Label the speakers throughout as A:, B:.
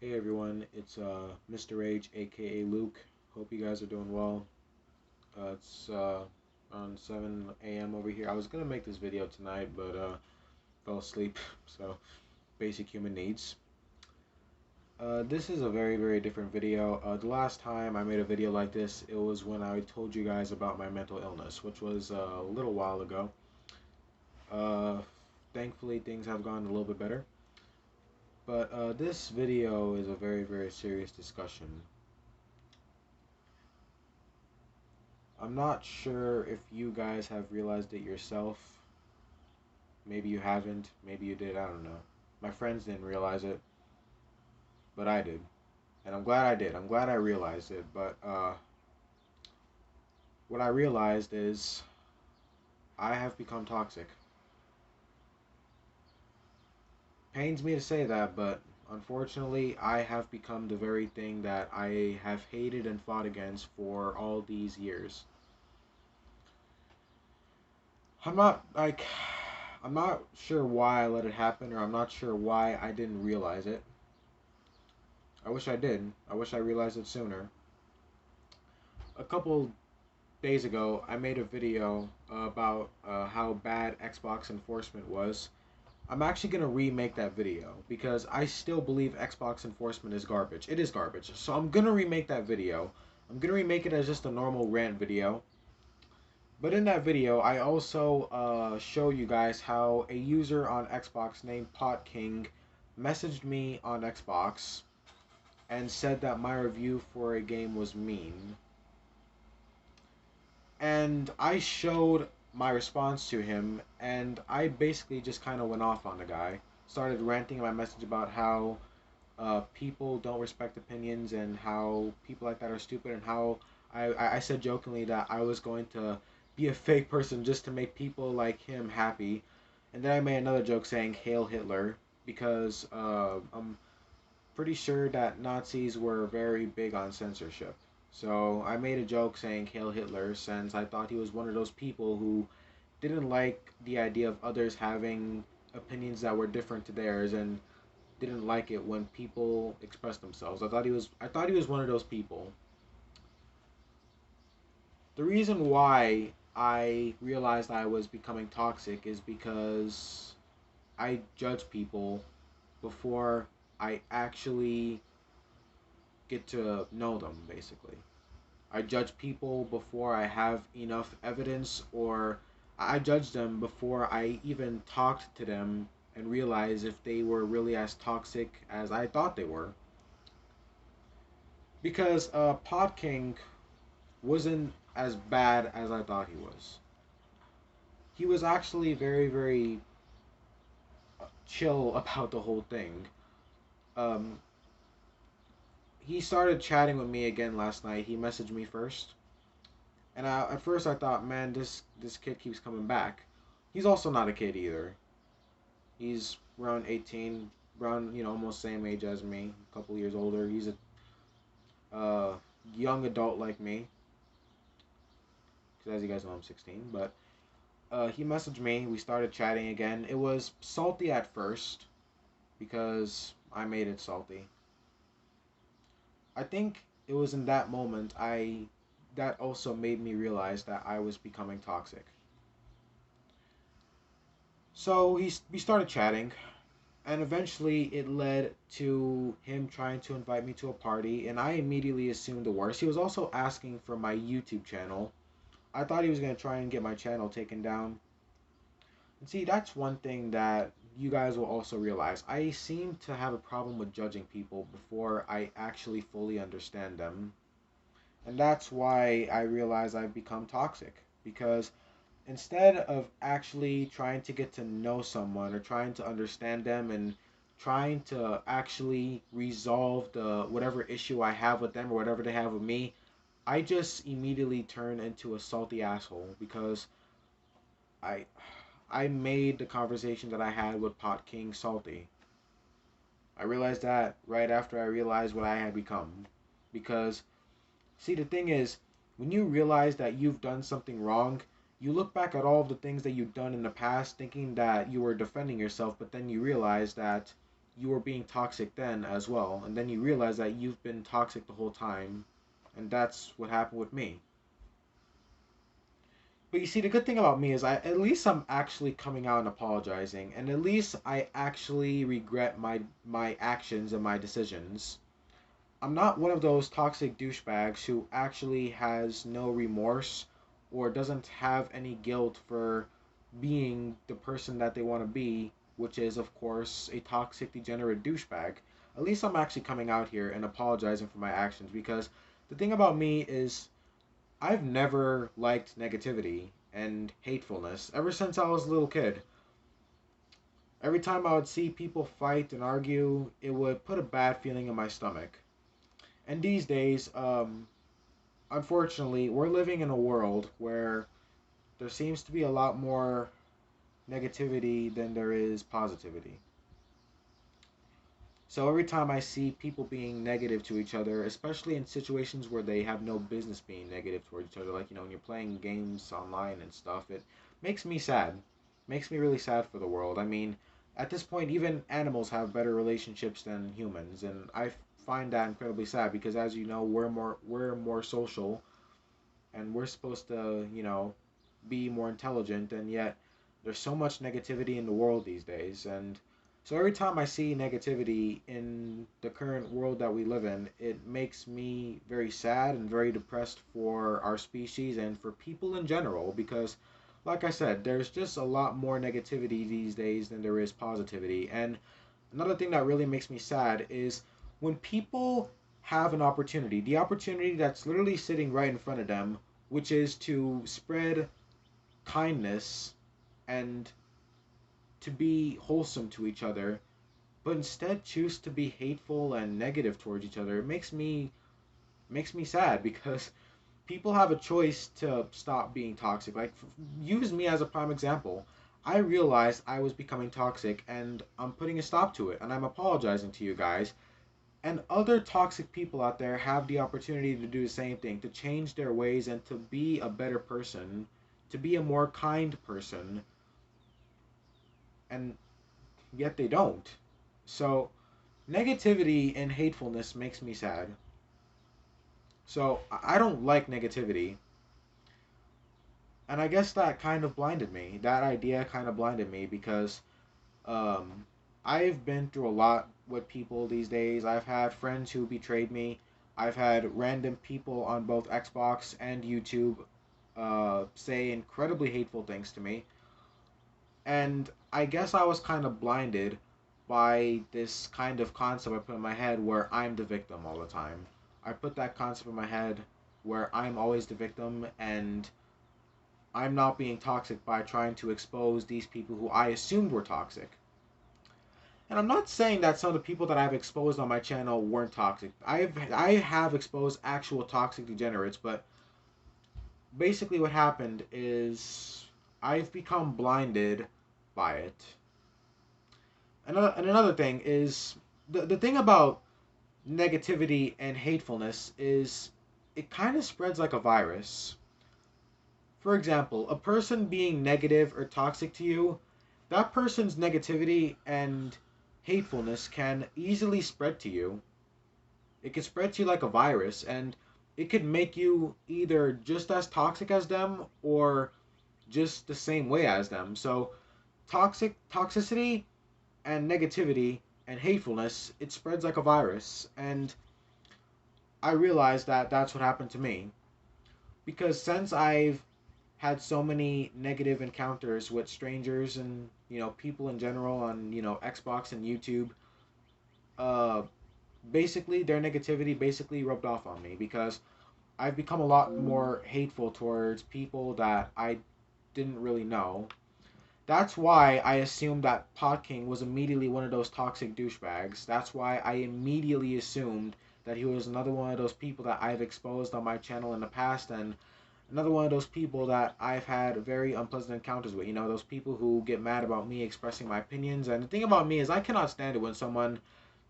A: Hey everyone, it's Mr. H, aka Luke. Hope you guys are doing well. It's around 7 a.m. over here. I was gonna make this video tonight, but fell asleep. So basic human needs. This is a very different video. The last time I made a video like this, it was when I told you guys about my mental illness, which was a little while ago. Uh, Thankfully, things have gone a little bit better. But this video is a very serious discussion. I'm not sure if you guys have realized it yourself. Maybe you haven't. Maybe you did. I don't know. My friends didn't realize it, but I did. And I'm glad I did. I'm glad I realized it. But what I realized is I have become toxic. Pains me to say that, but unfortunately, I have become the very thing that I have hated and fought against for all these years. I'm not like I'm not sure why I let it happen, or I'm not sure why I didn't realize it. I wish I did. I wish I realized it sooner. A couple days ago, I made a video about how bad Xbox enforcement was. I'm actually going to remake that video because I still believe Xbox enforcement is garbage. It is garbage. So I'm going to remake that video. I'm going to remake it as just a normal rant video. But in that video, I also show you guys how a user on Xbox named Pot King messaged me on Xbox and said that my review for a game was mean. And I showed my response to him, and I basically just kind of went off on the guy. Started ranting in my message about how people don't respect opinions and how people like that are stupid, and how I said jokingly that I was going to be a fake person just to make people like him happy. And then I made another joke saying Hail Hitler because I'm pretty sure that Nazis were very big on censorship. So I made a joke saying Hail Hitler since I thought he was one of those people who didn't like the idea of others having opinions that were different to theirs and didn't like it when people expressed themselves. I thought he was one of those people. The reason why I realized I was becoming toxic is because I judge people before I actually get to know them, basically. I judge people before I have enough evidence, or I judge them before I even talked to them and realize if they were really as toxic as I thought they were. Because Pod King wasn't as bad as I thought he was. He was actually very chill about the whole thing. Um, he started chatting with me again last night. He messaged me first, and at first I thought, man, this kid keeps coming back. He's also not a kid either. He's around 18, around almost same age as me, a couple years older. He's a uh, young adult like me, because as you guys know, I'm 16. But he messaged me. We started chatting again. It was salty at first because I made it salty. I think it was in that moment I that also made me realize that I was becoming toxic. So we started chatting, and eventually it led to him trying to invite me to a party, and I immediately assumed the worst. He was also asking for my YouTube channel. I thought he was going to try and get my channel taken down. And see, that's one thing that you guys will also realize. I seem to have a problem with judging people before I actually fully understand them. And that's why I realize I've become toxic. Because instead of actually trying to get to know someone or trying to understand them and trying to actually resolve the whatever issue I have with them or whatever they have with me, I just immediately turn into a salty asshole because I I made the conversation that I had with Pot King salty. I realized that right after I realized what I had become. Because, see, the thing is, when you realize that you've done something wrong, you look back at all of the things that you've done in the past thinking that you were defending yourself, but then you realize that you were being toxic then as well, and then you realize that you've been toxic the whole time, and that's what happened with me. But you see, the good thing about me is at least I'm actually coming out and apologizing, and at least I actually regret my actions and my decisions. I'm not one of those toxic douchebags who actually has no remorse or doesn't have any guilt for being the person that they want to be, which is, of course, a toxic, degenerate douchebag. At least I'm actually coming out here and apologizing for my actions, because the thing about me is I've never liked negativity and hatefulness ever since I was a little kid. Every time I would see people fight and argue, it would put a bad feeling in my stomach. And these days, unfortunately, we're living in a world where there seems to be a lot more negativity than there is positivity. So every time I see people being negative to each other, especially in situations where they have no business being negative towards each other, like, when you're playing games online and stuff, it makes me sad. Makes me really sad for the world. I mean, at this point, even animals have better relationships than humans, and I find that incredibly sad because, as you know, we're more social, and we're supposed to, be more intelligent, and yet there's so much negativity in the world these days. And so every time I see negativity in the current world that we live in, it makes me very sad and very depressed for our species and for people in general, because, like I said, there's just a lot more negativity these days than there is positivity. And another thing that really makes me sad is when people have an opportunity, the opportunity that's literally sitting right in front of them, which is to spread kindness and to be wholesome to each other, but instead choose to be hateful and negative towards each other. It makes me sad, because people have a choice to stop being toxic. Like, use me as a prime example. I realized I was becoming toxic, and I'm putting a stop to it, and I'm apologizing to you guys. And other toxic people out there have the opportunity to do the same thing, to change their ways and to be a better person, to be a more kind person, and yet they don't. So, negativity and hatefulness makes me sad. So, I don't like negativity. And I guess that kind of blinded me. That idea kind of blinded me because um, I've been through a lot with people these days. I've had friends who betrayed me. I've had random people on both Xbox and YouTube say incredibly hateful things to me. And I guess I was kind of blinded by this kind of concept I put in my head where I'm the victim all the time. I put that concept in my head where I'm always the victim, and I'm not being toxic by trying to expose these people who I assumed were toxic. And I'm not saying that some of the people that I've exposed on my channel weren't toxic. I have exposed actual toxic degenerates, but basically what happened is I've become blinded by it. And another thing is the thing about negativity and hatefulness is it kind of spreads like a virus. For example, a person being negative or toxic to you, that person's negativity and hatefulness can easily spread to you. It can spread to you like a virus, and it could make you either just as toxic as them or just the same way as them. So toxicity and negativity and hatefulness, it spreads like a virus. And I realized that that's what happened to me, because since I've had so many negative encounters with strangers and, people in general on, Xbox and YouTube, uh basically their negativity basically rubbed off on me, because I've become a lot more hateful towards people that I didn't really know. That's why I assumed that Pot King was immediately one of those toxic douchebags. That's why I immediately assumed that he was another one of those people that I've exposed on my channel in the past, and another one of those people that I've had very unpleasant encounters with. Those people who get mad about me expressing my opinions. And the thing about me is I cannot stand it when someone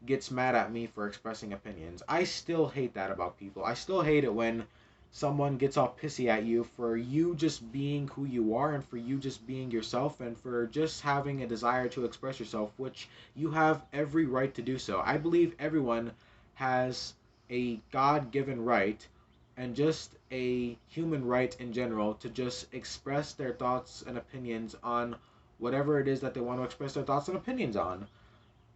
A: gets mad at me for expressing opinions. I still hate that about people. I still hate it when someone gets all pissy at you for you just being who you are and for you just being yourself and for just having a desire to express yourself, which you have every right to do so. I believe everyone has a God given right and just a human right in general to just express their thoughts and opinions on whatever it is that they want to express their thoughts and opinions on.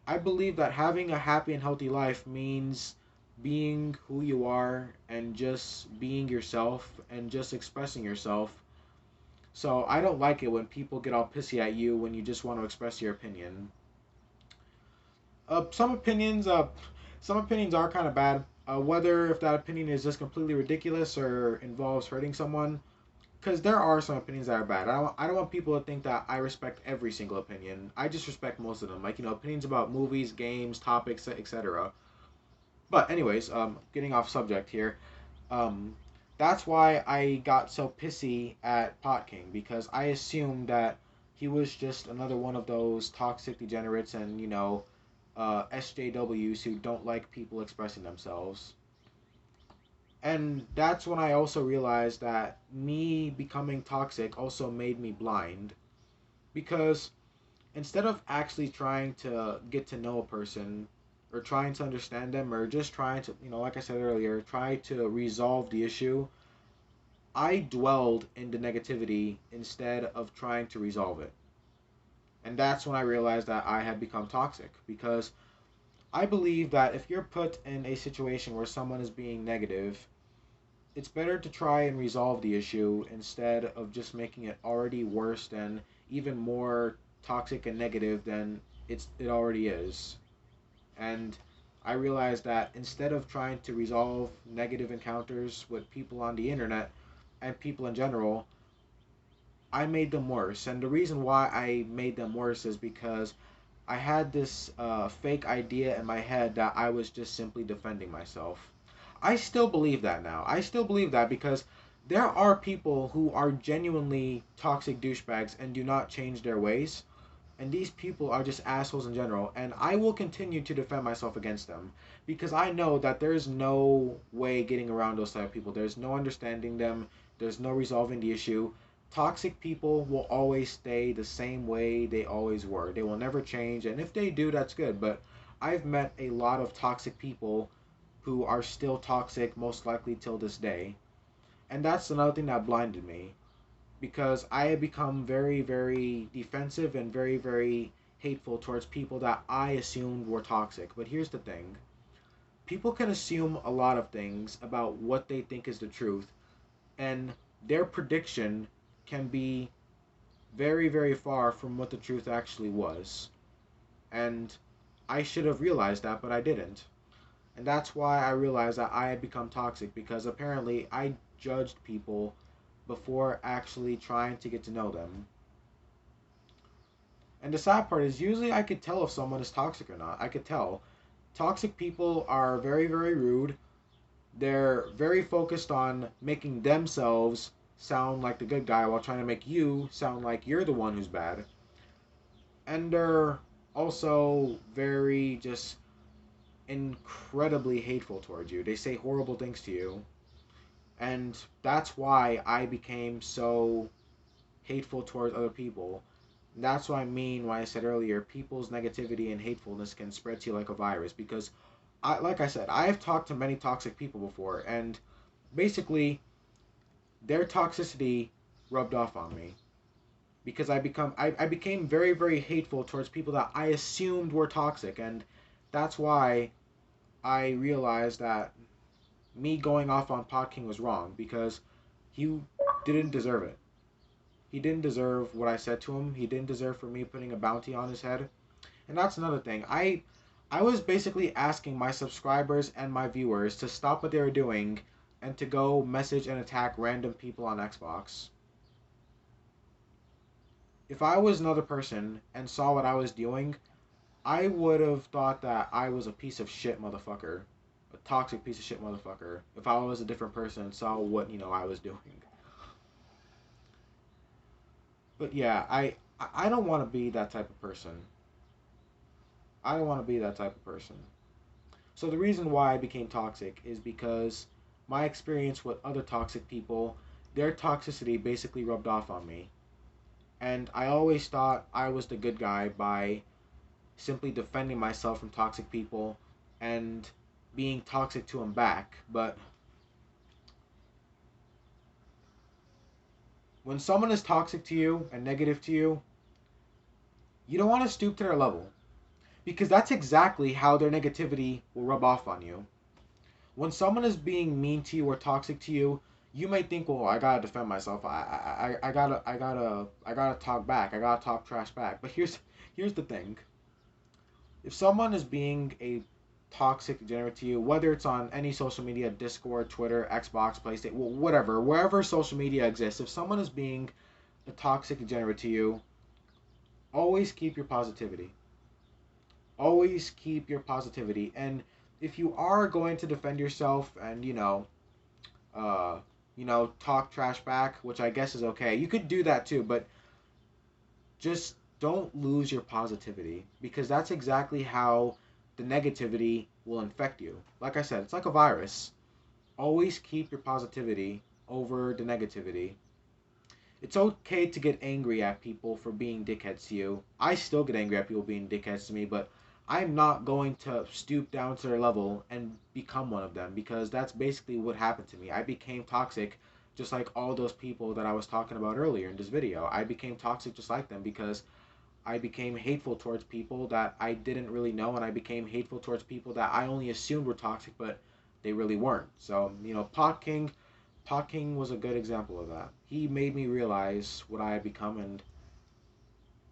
A: I believe that having a happy and healthy life means being who you are and just being yourself and just expressing yourself. So I don't like it when people get all pissy at you when you just want to express your opinion. Uh, some opinions, uh, some opinions are kind of bad. Whether if that opinion is just completely ridiculous or involves hurting someone, because there are some opinions that are bad. I don't want people to think that I respect every single opinion. I just respect most of them. Like, opinions about movies, games, topics, etc. But anyways, getting off subject here. Um, that's why I got so pissy at Pot King because I assumed that he was just another one of those toxic degenerates and SJWs who don't like people expressing themselves. And that's when I also realized that me becoming toxic also made me blind because instead of actually trying to get to know a person or trying to understand them or just trying to, like I said earlier, try to resolve the issue, I dwelled in the negativity instead of trying to resolve it. And that's when I realized that I had become toxic because I believe that if you're put in a situation where someone is being negative, it's better to try and resolve the issue instead of just making it already worse and even more toxic and negative than it already is. And I realized that instead of trying to resolve negative encounters with people on the internet and people in general, I made them worse. And the reason why I made them worse is because I had this fake idea in my head that I was just simply defending myself. I still believe that now. I still believe that because there are people who are genuinely toxic douchebags and do not change their ways. And these people are just assholes in general. And I will continue to defend myself against them because I know that there's no way getting around those type of people. There's no understanding them. There's no resolving the issue. Toxic people will always stay the same way they always were. They will never change. And if they do, that's good. But I've met a lot of toxic people who are still toxic, most likely till this day. And that's another thing that blinded me because I had become very, very defensive and very, very hateful towards people that I assumed were toxic. But here's the thing, people can assume a lot of things about what they think is the truth, and their prediction can be very, very far from what the truth actually was. And I should have realized that, but I didn't. And that's why I realized that I had become toxic because apparently I judged people before actually trying to get to know them. And the sad part is usually I could tell if someone is toxic or not. I could tell. Toxic people are very, very rude. They're very focused on making themselves sound like the good guy while trying to make you sound like you're the one who's bad. And they're also very just incredibly hateful towards you. They say horrible things to you. And that's why I became so hateful towards other people. That's what I mean when I said earlier, people's negativity and hatefulness can spread to you like a virus. Because, like I said, I have talked to many toxic people before, and basically, their toxicity rubbed off on me because I became very, very hateful towards people that I assumed were toxic, and that's why I realized that me going off on Pot King was wrong because he didn't deserve it. He didn't deserve what I said to him. He didn't deserve for me putting a bounty on his head. And that's another thing. I was basically asking my subscribers and my viewers to stop what they were doing and to go message and attack random people on Xbox. If I was another person and saw what I was doing, I would have thought that I was a piece of shit motherfucker. A toxic piece of shit motherfucker. If I was a different person and saw what, I was doing. But yeah, I don't want to be that type of person. I don't want to be that type of person. So the reason why I became toxic is because my experience with other toxic people, their toxicity basically rubbed off on me. And I always thought I was the good guy by simply defending myself from toxic people and being toxic to them back. But when someone is toxic to you and negative to you, you don't want to stoop to their level because that's exactly how their negativity will rub off on you. When someone is being mean to you or toxic to you, you may think, "Well, I gotta defend myself. I gotta talk back. I gotta talk trash back." But here's the thing: if someone is being a toxic degenerate to you, whether it's on any social media, Discord, Twitter, Xbox, PlayStation, whatever, wherever social media exists, if someone is being a toxic degenerate to you, always keep your positivity. Always keep your positivity. And if you are going to defend yourself and uh, talk trash back, which I guess is okay, you could do that too, but just don't lose your positivity because that's exactly how the negativity will infect you. Like I said, it's like a virus. Always keep your positivity over the negativity. It's okay to get angry at people for being dickheads to you. I still get angry at people being dickheads to me, but I'm not going to stoop down to their level and become one of them because that's basically what happened to me. I became toxic just like all those people that I was talking about earlier in this video. I became toxic just like them because I became hateful towards people that I didn't really know, and I became hateful towards people that I only assumed were toxic, but they really weren't. So, Pot King was a good example of that. He made me realize what I had become, and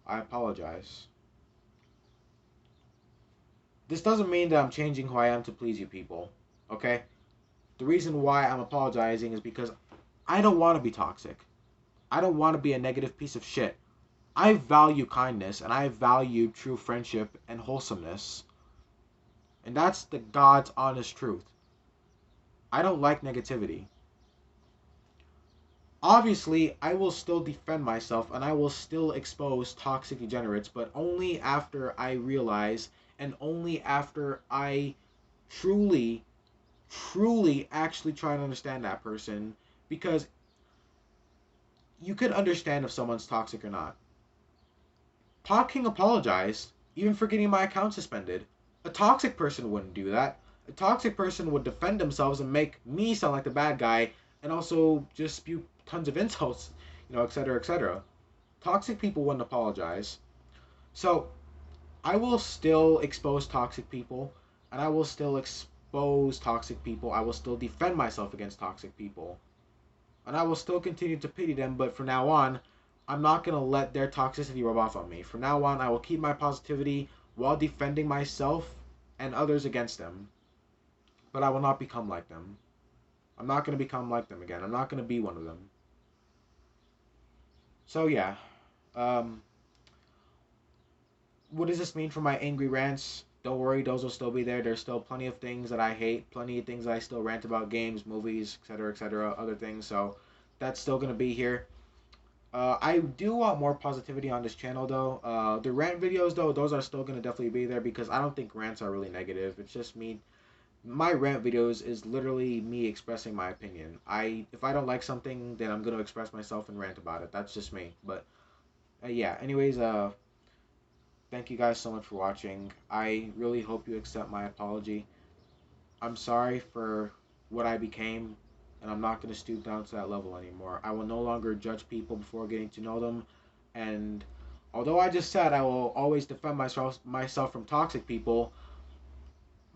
A: I apologize. This doesn't mean that I'm changing who I am to please you people, okay? The reason why I'm apologizing is because I don't want to be toxic. I don't want to be a negative piece of shit. I value kindness, and I value true friendship and wholesomeness. And that's the God's honest truth. I don't like negativity. Obviously, I will still defend myself and I will still expose toxic degenerates, but only after I realize and only after I truly, truly actually try and understand that person. Because you could understand if someone's toxic or not. Pot King apologized, even for getting my account suspended. A toxic person wouldn't do that. A toxic person would defend themselves and make me sound like the bad guy and also just spew tons of insults, etc., etc. Toxic people wouldn't apologize. So I will still expose toxic people and I will still expose toxic people. I will still defend myself against toxic people. And I will still continue to pity them, but from now on, I'm not going to let their toxicity rub off on me. From now on, I will keep my positivity while defending myself and others against them. But I will not become like them. I'm not going to become like them again. I'm not going to be one of them. So yeah, um, what does this mean for my angry rants? Don't worry, those will still be there. There's still plenty of things that I hate, plenty of things that I still rant about, games, movies, etc., other things. So that's still going to be here. I do want more positivity on this channel though. The rant videos though, those are still going to definitely be there because I don't think rants are really negative. It's just me. My rant videos is literally me expressing my opinion. If I don't like something, then I'm going to express myself and rant about it. That's just me. But yeah, anyways, thank you guys so much for watching. I really hope you accept my apology. I'm sorry for what I became, and I'm not going to stoop down to that level anymore. I will no longer judge people before getting to know them, and although I just said I will always defend myself from toxic people,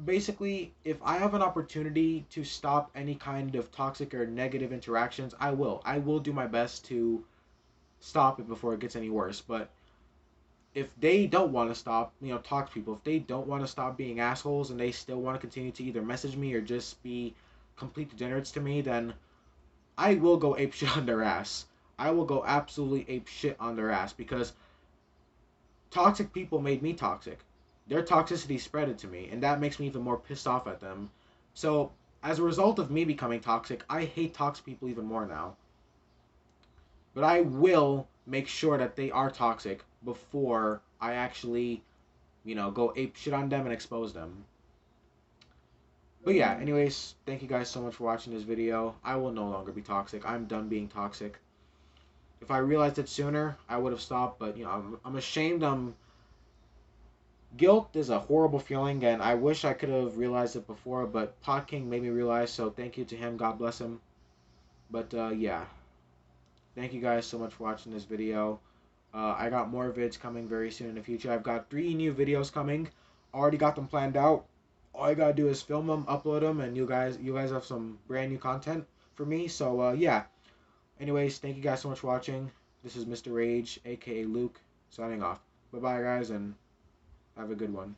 A: basically, if I have an opportunity to stop any kind of toxic or negative interactions, I will. I will do my best to stop it before it gets any worse, but if they don't want to stop, talk to people, if they don't want to stop being assholes and they still want to continue to either message me or just be complete degenerates to me, then I will go ape shit on their ass. I will go absolutely ape shit on their ass because toxic people made me toxic. Their toxicity spread it to me, and that makes me even more pissed off at them. So, as a result of me becoming toxic, I hate toxic people even more now. But I will make sure that they are toxic before I actually, go ape shit on them and expose them. But yeah, anyways, thank you guys so much for watching this video. I will no longer be toxic. I'm done being toxic. If I realized it sooner, I would have stopped. But I'm ashamed. Guilt is a horrible feeling, and I wish I could have realized it before. But Pot King made me realize. So thank you to him. God bless him. But yeah, thank you guys so much for watching this video. I got more vids coming very soon in the future. I've got 3 new videos coming. Already got them planned out. All I gotta do is film them, upload them, and you guys have some brand new content for me. So yeah. Anyways, thank you guys so much for watching. This is Mr. Rage, aka Luke, signing off. Bye bye, guys, and have a good one.